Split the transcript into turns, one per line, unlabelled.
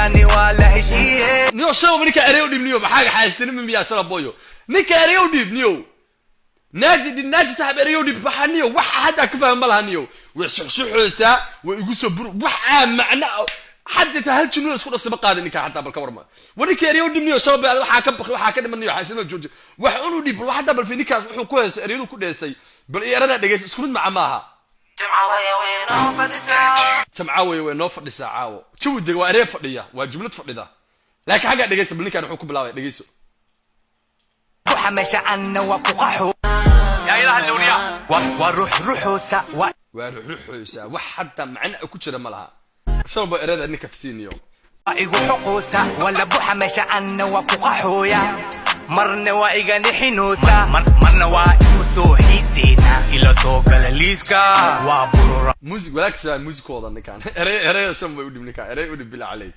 يعني ولا هشيه
نيو شو منك اريو ديب نيو بحاجه حاسين من بيا سلا بويو نيك اريو ديب نيو ناجي صاحب اريو ديب بحنيو wax hada ka faham malahaniyo way suxsuxaysa way igu soo bur wax aan macna حد تهلجنو اسكو دسبا قادن ninka حتى bal ka warma wani اريو ديب نيو soo baad waxa ka baqi waxa ka dhimanayo xaasino jooji wax unu dib wax hadda bal fi ninkaas wuxuu ku heesay اريو ku dheesay bal iyarada dhageys isku mid maaha jamcaawe way noo fadhisaa caawo jawdiga waa erey fadhiya waa jumlad fadhida laakiin xaga dhageysa balninkan wuxuu ku bilaabay dhageyso
waxa meesha anna wa fuqahu ya ilaha dunya wa ruuxusa
wax hadda macna ku jira malaha sabab ereyda ninka fasiiniyo
igu xuquusa wala buxa meesha anna wa fuqahu ya marna waa iga nixinoosa marna waa igu soo xiisina ila soo gala liiska waa burura
music walaaksa music wada ninkan erey shan way u dhibnika erey u dhib bila عليك